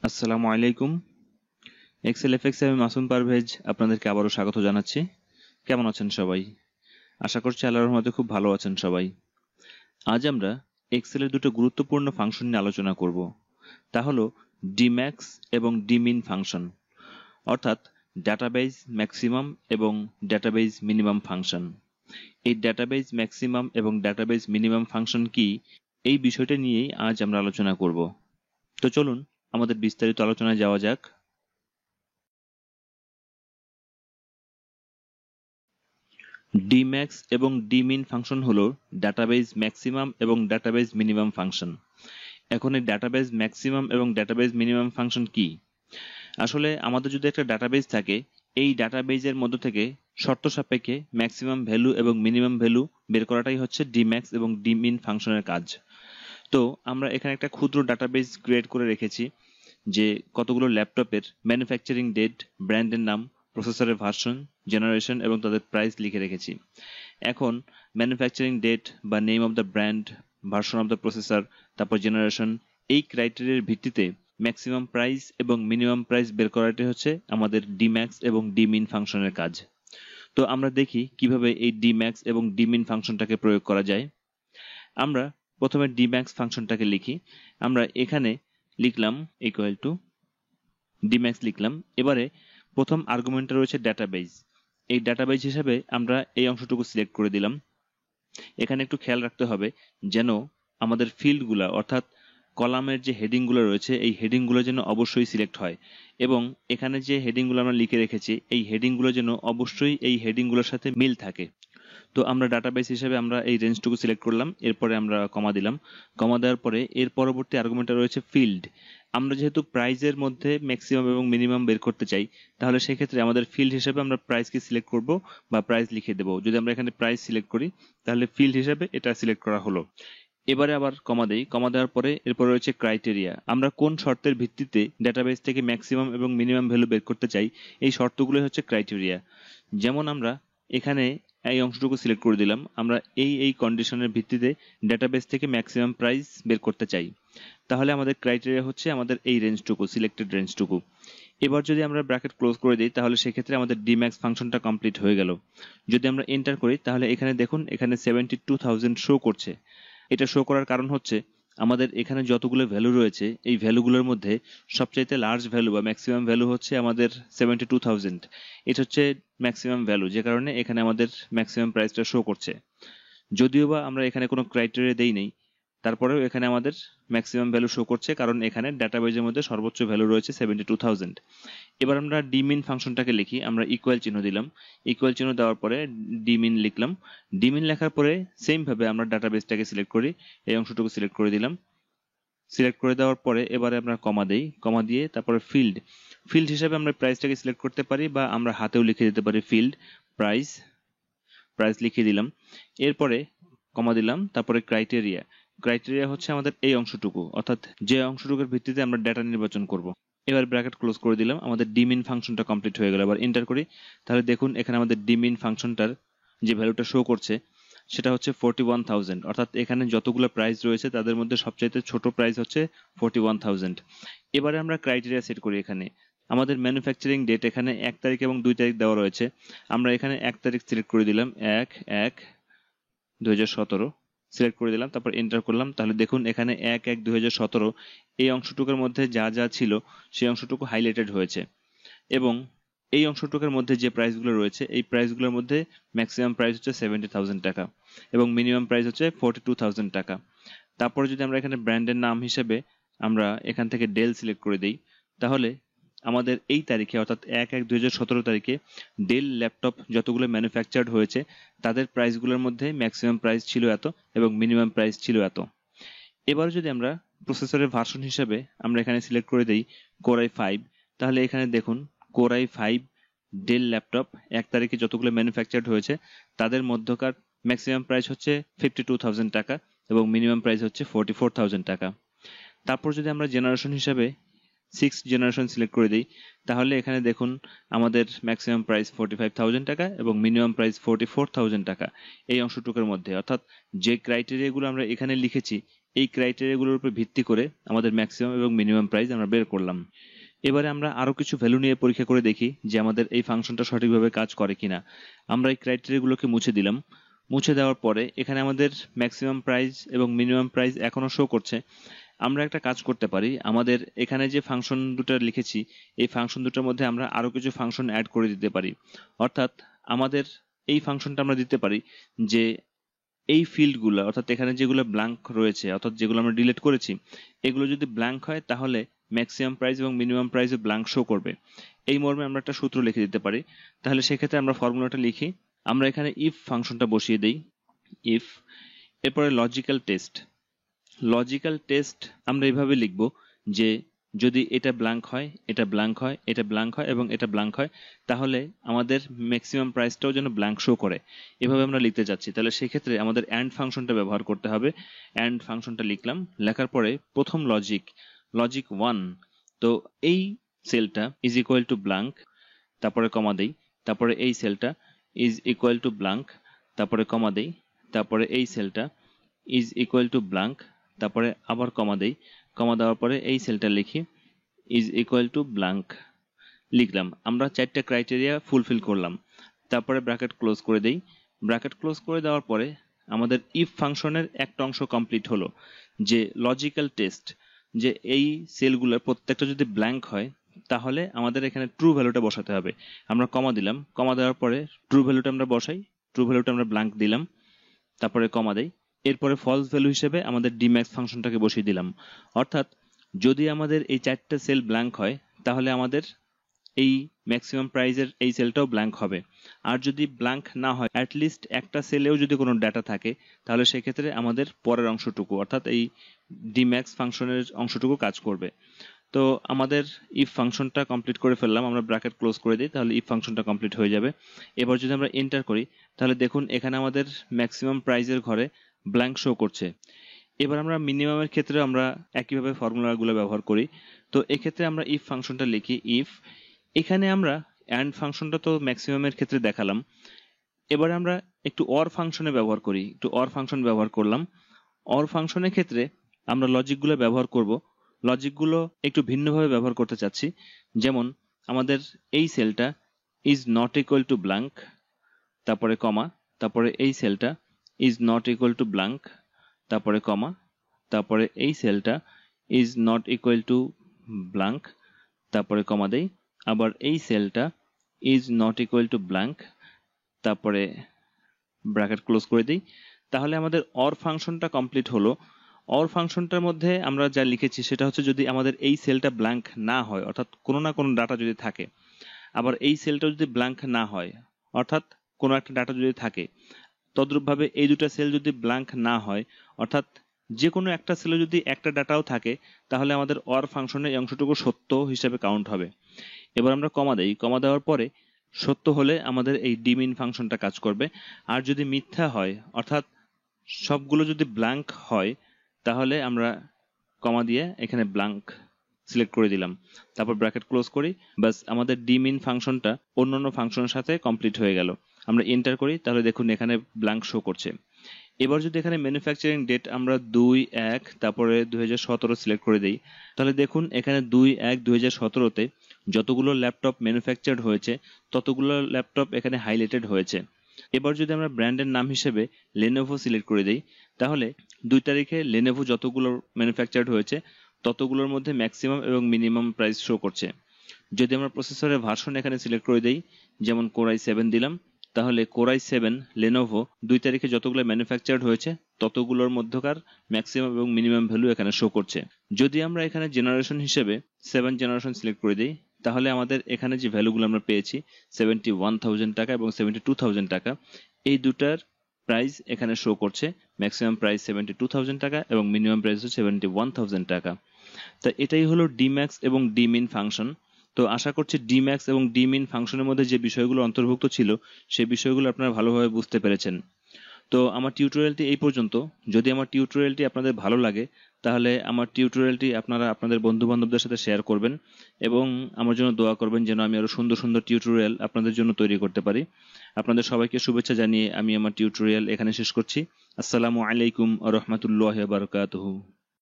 আসসালামু আলাইকুম। Excel FX আমি মাসুম পারভেজ আপনাদেরকে আবারও স্বাগত জানাচ্ছি। কেমন আছেন সবাই? আশা করছি আল্লাহর রহমতে খুব ভালো আছেন সবাই। আজ আমরা এক্সেলের দুটো গুরুত্বপূর্ণ ফাংশন নিয়ে আলোচনা করব। তা হলো ডিম্যাক্স এবং ডিমিন ফাংশন, অর্থাৎ ডাটাবেজ ম্যাক্সিমাম এবং ডাটাবেজ মিনিমাম ফাংশন। এই ডাটাবেজ ম্যাক্সিমাম এবং ডাটাবেজ মিনিমাম ফাংশন কি, এই বিষয়টা নিয়েই আজ আমরা আলোচনা করব। তো চলুন আমাদের বিস্তারিত আলোচনায় যাওয়া যাক। ডিম্যাক্স এবং ডিমিন ফাংশন হলো ডাটাবেজ ম্যাক্সিমাম এবং ডাটাবেজ মিনিমাম ফাংশন। এখন এই ডাটাবেজ ম্যাক্সিমাম এবং ডাটাবেজ মিনিমাম ফাংশন কি? আসলে আমাদের যদি একটা ডাটাবেজ থাকে, এই ডাটাবেজের মধ্য থেকে শর্ত সাপেক্ষে ম্যাক্সিমাম ভ্যালু এবং মিনিমাম ভ্যালু বের করাটাই হচ্ছে ডিম্যাক্স এবং ডিমিন ফাংশনের কাজ। তো আমরা এখানে একটা ক্ষুদ্র ডাটাবেজ ক্রিয়েট করে রেখেছি, যে কতগুলো ল্যাপটপের ম্যানুফ্যাকচারিং ডেট, ব্র্যান্ডের নাম, প্রসেসরের ভার্সন, জেনারেশন এবং তাদের প্রাইস লিখে রেখেছি। এখন ম্যানুফ্যাকচারিং ডেট বা name of the brand, version of the processor, তারপর জেনারেশন, এই ক্রাইটেরিয়ার ভিত্তিতে ম্যাক্সিমাম প্রাইস এবং মিনিমাম প্রাইস বের করাটাই হচ্ছে আমাদের ডিম্যাক্স এবং ডিমিন ফাংশনের কাজ। তো আমরা দেখি কিভাবে এই ডিম্যাক্স এবং ডিমিন ফাংশনটাকে প্রয়োগ করা যায়। আমরা প্রথমে ডিম্যাক্স ফাংশনটাকে লিখি। আমরা এখানে লিখলাম ইকুয়াল টু ডিম্যাক্স লিখলাম। এবারে প্রথম আর্গুমেন্টে রয়েছে ডাটাবেজ। এই ডাটাবেজ হিসাবে আমরা এই অংশটুকু সিলেক্ট করে দিলাম। এখানে একটু খেয়াল রাখতে হবে যেন আমাদের ফিল্ডগুলো, অর্থাৎ কলামের যে হেডিংগুলো রয়েছে, এই হেডিংগুলো যেন অবশ্যই সিলেক্ট হয়, এবং এখানে যে হেডিংগুলো আমরা লিখে রেখেছি এই হেডিংগুলো যেন অবশ্যই এই হেডিংগুলোর সাথে মিল থাকে। তো আমরা ডাটাবেস হিসেবে আমরা এই রেঞ্জটুকু সিলেক্ট করলাম, এরপরে আমরা কমা দিলাম। কমা দেওয়ার পরে এর পরবর্তী আর্গুমেন্টে রয়েছে ফিল্ড। আমরা যেহেতু প্রাইজের মধ্যে ম্যাক্সিমাম এবং মিনিমাম বের করতে চাই, তাহলে সেক্ষেত্রে আমাদের ফিল্ড হিসেবে আমরা প্রাইসকে সিলেক্ট করব বা প্রাইস লিখে দেবো। যদি আমরা এখানে প্রাইস সিলেক্ট করি তাহলে ফিল্ড হিসেবে এটা সিলেক্ট করা হলো। এবারে আবার কমা দেই। কমা দেওয়ার পরে এরপর রয়েছে ক্রাইটেরিয়া। আমরা কোন শর্তের ভিত্তিতে ডাটাবেস থেকে ম্যাক্সিমাম এবং মিনিমাম ভ্যালু বের করতে চাই, এই শর্তগুলো হচ্ছে ক্রাইটেরিয়া। যেমন আমরা এখানে এই অংশটুকু সিলেক্ট করে দিলাম, আমরা এই কন্ডিশনের ভিত্তিতে ডাটাবেস থেকে ম্যাক্সিমাম প্রাইস বের করতে চাই। তাহলে আমাদের ক্রাইটেরিয়া হচ্ছে আমাদের এই রেঞ্জটুকু, সিলেক্টেড রেঞ্জটুকু। এবার যদি আমরা ব্র্যাকেট ক্লোজ করে দিই তাহলে সেক্ষেত্রে আমাদের ডিম্যাক্স ফাংশনটা কমপ্লিট হয়ে গেল। যদি আমরা এন্টার করি তাহলে এখানে দেখুন, এখানে 72,000 শো করছে। এটা শো করার কারণ হচ্ছে আমাদের এখানে যতগুলো ভ্যালু রয়েছে এই ভ্যালুগুলোর মধ্যে সবচাইতে লার্জ ভ্যালু বা ম্যাক্সিমাম ভ্যালু হচ্ছে আমাদের 72,000। এটা হচ্ছে ম্যাক্সিমাম ভ্যালু, যে কারণে এখানে আমাদের ম্যাক্সিমাম প্রাইসটা শো করছে। যদিও বা আমরা এখানে কোনো ক্রাইটেরিয়া দেই নেই, তারপরেও এখানে আমাদের ম্যাক্সিমাম ভ্যালু শো করছে, কারণ এখানে ডাটাবেজের মধ্যে সর্বোচ্চ ভ্যালু রয়েছে 72,000। এবার আমরা ডিমিন ফাংশনটাকে লিখি। আমরা ইকুয়াল চিহ্ন দিলাম। ইকুয়াল চিহ্ন দেওয়ার পরে ডিমিন লিখলাম। ডিমিন লেখার পরে সেম ভাবে আমরা ডাটাবেসটাকে সিলেক্ট করি, এই অংশটুকু সিলেক্ট করে দিলাম। সিলেক্ট করে দেওয়ার পরে এবারে আমরা কমা দেই। কমা দিয়ে তারপরে ফিল্ড। ফিল্ড হিসাবে আমরা প্রাইসটাকে সিলেক্ট করতে পারি বা আমরা হাতেও লিখে দিতে পারি ফিল্ড প্রাইস। প্রাইস লিখে দিলাম। এরপরে কমা দিলাম। তারপরে ক্রাইটেরিয়া। ক্রাইটেরিয়া হচ্ছে আমাদের এই অংশটুকু, অর্থাৎ যে অংশটুকুর ভিত্তিতে আমরা ডেটা নির্বাচন করব। এবার ব্র্যাকেট ক্লোজ করে দিলাম। আমাদের ডিমিন ফাংশনটা কমপ্লিট হয়ে গেল। এবার এন্টার করি তাহলে দেখুন এখানে আমাদের ডিমিন ফাংশনটার যে ভ্যালুটা শো করছে সেটা হচ্ছে 41,000। অর্থাৎ এখানে যতগুলো প্রাইস রয়েছে তাদের মধ্যে সবচাইতে ছোট প্রাইস হচ্ছে 41,000। এবারে আমরা ক্রাইটেরিয়া সেট করি। এখানে আমাদের ম্যানুফ্যাকচারিং ডেট এখানে 1 তারিখ এবং 2 তারিখ দেওয়া রয়েছে। আমরা এখানে 1 তারিখ সিলেক্ট করে দিলাম, 1/1/2017 সিলেক্ট করে দিলাম। তারপর এন্টার করলাম। তাহলে দেখুন এখানে 1/1/2017 এই অংশটুকুর মধ্যে যা যা ছিল সেই অংশটুকু হাইলাইটেড হয়েছে, এবং এই অংশটুকুর মধ্যে যে প্রাইসগুলো রয়েছে এই প্রাইসগুলোর মধ্যে ম্যাক্সিমাম প্রাইস হচ্ছে 70,000 টাকা এবং মিনিমাম প্রাইস হচ্ছে 42,000 টাকা। তারপরে যদি আমরা এখানে ব্র্যান্ডের নাম হিসেবে আমরা এখান থেকে ডেল সিলেক্ট করে দিই, তাহলে আমাদের এই তারিখে অর্থাৎ 1/1/2017 তারিখে ডেল ল্যাপটপ যতগুলো ম্যানুফ্যাকচার্ড হয়েছে তাদের প্রাইসগুলোর মধ্যে ম্যাক্সিমাম প্রাইস ছিল এত এবং মিনিমাম প্রাইস ছিল এত। এবার যদি আমরা প্রসেসরের ভার্সন হিসেবে আমরা এখানে সিলেক্ট করে দিই কোর i5, তাহলে এখানে দেখুন কোর i5 ডেল ল্যাপটপ 1 তারিখে যতগুলো ম্যানুফ্যাকচার্ড হয়েছে তাদের মধ্যকার ম্যাক্সিমাম প্রাইস হচ্ছে 52,000 টাকা এবং মিনিমাম প্রাইস হচ্ছে 44,000 টাকা। তারপর যদি আমরা জেনারেশন হিসেবে 6th জেনারেশন সিলেক্ট করে দিই, তাহলে এখানে দেখুন আমাদের ম্যাক্সিমাম প্রাইস 45,000 টাকা এবং মিনিমাম প্রাইস 44,000 টাকা এই অংশটুকুর মধ্যে। অর্থাৎ যে ক্রাইটেরিয়াগুলো আমরা এখানে লিখেছি এই ক্রাইটেরিয়াগুলোর উপর ভিত্তি করে আমাদের ম্যাক্সিমাম এবং মিনিমাম প্রাইস আমরা বের করলাম। এবারে আমরা আরো কিছু ভ্যালু নিয়ে পরীক্ষা করে দেখি যে আমাদের এই ফাংশনটা সঠিকভাবে কাজ করে কিনা। আমরা এই ক্রাইটেরিয়াগুলোকে মুছে দিলাম। মুছে দেওয়ার পরে এখানে আমাদের ম্যাক্সিমাম প্রাইস এবং মিনিমাম প্রাইস এখনো শো করছে। আমরা একটা কাজ করতে পারি, আমাদের এখানে যে ফাংশন দুটো লিখেছি এই ফাংশন দুটোর মধ্যে আমরা আরো কিছু ফাংশন অ্যাড করে দিতে পারি। অর্থাৎ আমাদের এই ফাংশনটা আমরা দিতে পারি যে এই ফিল্ডগুলো অর্থাৎ এখানে যেগুলো ব্ল্যাঙ্ক রয়েছে অর্থাৎ যেগুলো আমরা ডিলিট করেছি এগুলো যদি ব্ল্যাঙ্ক হয় তাহলে ম্যাক্সিমাম প্রাইস এবং মিনিমাম প্রাইসে ব্ল্যাঙ্ক শো করবে। এই মর্মে আমরা একটা সূত্র লিখে দিতে পারি। তাহলে সেক্ষেত্রে আমরা ফর্মুলাটা লিখি। আমরা এখানে ইফ ফাংশনটা বসিয়ে দেই, ইফ, এরপরে লজিক্যাল টেস্ট। লজিক্যাল টেস্ট আমরা এইভাবে লিখব যে যদি এটা ব্ল্যাঙ্ক হয়, এটা ব্ল্যাঙ্ক হয়, এটা ব্ল্যাঙ্ক হয় এবং এটা ব্ল্যাঙ্ক হয় তাহলে আমাদের ম্যাক্সিমাম প্রাইসটাও যেন ব্ল্যাঙ্ক শো করে, এভাবে আমরা লিখতে যাচ্ছি। তাহলে সেক্ষেত্রে আমাদের অ্যান্ড ফাংশনটা ব্যবহার করতে হবে। অ্যান্ড ফাংশনটা লিখলাম, লেখার পরে প্রথম লজিক 1, তো এই সেলটা ইজ ইকুয়াল টু ব্ল্যাঙ্ক, তারপরে কমা দেই, তারপরে এই সেলটা ইজ ইকুয়াল টু ব্ল্যাঙ্ক, তারপরে কমা দেই, তারপরে এই সেলটা ইজ ইকুয়াল টু ব্ল্যাঙ্ক, তারপরে আবার কমা দেই, কমা দেওয়ার পরে এই সেলটা লিখি ইজ ইকুয়াল টু ব্ল্যাঙ্ক লিখলাম। আমরা 4টা ক্রাইটেরিয়া ফুলফিল করলাম। তারপরে ব্র্যাকেট ক্লোজ করে দেই। ব্র্যাকেট ক্লোজ করে দেওয়ার পরে আমাদের ইফ ফাংশনের একটা অংশ কমপ্লিট হলো, যে লজিক্যাল টেস্ট, যে এই সেলগুলোর প্রত্যেকটা যদি ব্ল্যাঙ্ক হয় তাহলে আমাদের এখানে ট্রু ভ্যালুটা বসাতে হবে। আমরা কমা দিলাম, কমা দেওয়ার পরে ট্রু ভ্যালুটা আমরা বসাই, ট্রু ভ্যালুটা আমরা ব্ল্যাঙ্ক দিলাম, তারপরে কমা দেই। এরপরে ফলস ভ্যালু হিসেবে আমাদের ডিম্যাক্স ফাংশনটাকে বসিয়ে দিলাম। অর্থাৎ যদি আমাদের এই 4টা সেল ব্ল্যাঙ্ক হয় তাহলে আমাদের এই ম্যাক্সিমাম প্রাইজের এই সেলটাও ব্ল্যাঙ্ক হবে। আর যদি ব্ল্যাঙ্ক না হয়, অ্যাটলিস্ট একটা সেলেও যদি কোনো ডাটা থাকে তাহলে সেক্ষেত্রে আমাদের পরের অংশটুকু অর্থাৎ এই ডিম্যাক্স ফাংশনের অংশটুকু কাজ করবে। তো আমাদের ইফ ফাংশনটা কমপ্লিট করে ফেললাম, আমরা ব্র্যাকেট ক্লোজ করে দিই, তাহলে ইফ ফাংশনটা কমপ্লিট হয়ে যাবে। এবার যদি আমরা এন্টার করি তাহলে দেখুন এখানে আমাদের ম্যাক্সিমাম প্রাইজের ঘরে ব্ল্যাঙ্ক শো করছে। এবার আমরা মিনিমামের ক্ষেত্রে আমরা একইভাবে ফর্মুলাগুলো ব্যবহার করি। তো এক্ষেত্রে আমরা ইফ ফাংশনটা লিখি ইফ, এখানে আমরা অ্যান্ড ফাংশনটা তো ম্যাক্সিমামের ক্ষেত্রে দেখালাম। এবার আমরা একটু অর ফাংশনে ব্যবহার করি, একটু অর ফাংশন ব্যবহার করলাম। অর ফাংশনের ক্ষেত্রে আমরা লজিকগুলো ব্যবহার করব। লজিকগুলো একটু ভিন্নভাবে ব্যবহার করতে চাচ্ছি। যেমন আমাদের এই সেলটা is not equal to blank, তারপরে কমা, তারপরে এই সেলটা is not equal to blank, তারপরে কমা, তারপরে এই সেলটা is not equal to blank, তারপরে কমা দেই, আবার এই সেলটা is not equal to blank, তারপরে ব্র্যাকেট ক্লোজ করে দিই। তাহলে আমাদের অর ফাংশনটা কমপ্লিট হলো। অর ফাংশনটার মধ্যে আমরা যা লিখেছি সেটা হচ্ছে যদি আমাদের এই সেলটা ব্ল্যাঙ্ক না হয় অর্থাৎ কোনো না কোনো ডাটা যদি থাকে, আবার এই সেলটা যদি ব্ল্যাঙ্ক না হয় অর্থাৎ কোনো একটা ডাটা যদি থাকে, তদ্রূপভাবে এই দুটো সেল যদি ব্ল্যাঙ্ক না হয় অর্থাৎ যে কোনো একটা সেলে যদি একটা ডাটাও থাকে তাহলে আমাদের অর ফাংশনের এই অংশটুকু সত্য হিসেবে কাউন্ট হবে। এবার আমরা কমা দেই, কমা দেওয়ার পরে সত্য হলে আমাদের এই ডিমিন ফাংশনটা কাজ করবে। আর যদি মিথ্যা হয় অর্থাৎ সবগুলো যদি ব্ল্যাঙ্ক হয় তাহলে আমরা কমা দিয়ে এখানে ব্ল্যাঙ্ক সিলেক্ট করে দিলাম, তারপর ব্র্যাকেট ক্লোজ করি, বাস আমাদের ডিমিন ফাংশনটা অন্যান্য ফাংশনের সাথে কমপ্লিট হয়ে গেল। আমরা এন্টার করি তাহলে দেখুন এখানে ব্ল্যাঙ্ক শো করছে। এবার যদি এখানে ম্যানুফ্যাকচারিং ডেট আমরা 2/1 তারপরে 2017 সিলেক্ট করে দেই তাহলে দেখুন এখানে 2/1/2017-তে যতগুলো ল্যাপটপ ম্যানুফ্যাকচার্ড হয়েছে ততগুলো ল্যাপটপ এখানে হাইলাইটেড হয়েছে। এবার যদি আমরা ব্র্যান্ডের নাম হিসেবে লেনোভো সিলেক্ট করে দিই তাহলে 2 তারিখে লেনোভো যতগুলো ম্যানুফ্যাকচার্ড হয়েছে ততগুলোর মধ্যে ম্যাক্সিমাম এবং মিনিমাম প্রাইস শো করছে। যদি আমরা প্রসেসরের ভার্সন এখানে সিলেক্ট করে দিই, যেমন Core i7 দিলাম, তাহলে Core i7 লেনোভো 2 তারিখে যতগুলো ম্যানুফ্যাকচার্ড হয়েছে ততগুলোর মধ্যকার ম্যাক্সিমাম এবং মিনিমাম ভ্যালু এখানে শো করছে। যদি আমরা এখানে জেনারেশন হিসেবে 7 জেনারেশন সিলেক্ট করে দিই তাহলে আমাদের এখানে যে ভ্যালুগুলো আমরা পেয়েছি 71,000 টাকা এবং 72,000 টাকা, এই দুটার প্রাইস এখানে শো করছে। ম্যাক্সিমাম প্রাইস 72,000 টাকা এবং মিনিমাম প্রাইস হচ্ছে 71,000 টাকা। তা এটাই হলো ডিম্যাক্স এবং ডিমিন ফাংশন। তো আশা করছি ডিম্যাক্স এবং ডিমিন ফাংশনের মধ্যে যে বিষয়গুলো অন্তর্ভুক্ত ছিল সেই বিষয়গুলো আপনারা ভালোভাবে বুঝতে পেরেছেন। তো আমার টিউটোরিয়ালটি এই পর্যন্ত। যদি আমার টিউটোরিয়ালটি আপনাদের ভালো লাগে তাহলে আমার টিউটোরিয়ালটি আপনারা আপনাদের বন্ধু বান্ধবদের সাথে শেয়ার করবেন এবং আমার জন্য দোয়া করবেন যেন আমি আরো সুন্দর সুন্দর টিউটোরিয়াল আপনাদের জন্য তৈরি করতে পারি। আপনাদের সবাইকে শুভেচ্ছা জানিয়ে আমি আমার টিউটোরিয়াল এখানে শেষ করছি। আসসালামু আলাইকুম ওয়া রাহমাতুল্লাহি ওয়া বারাকাতুহু।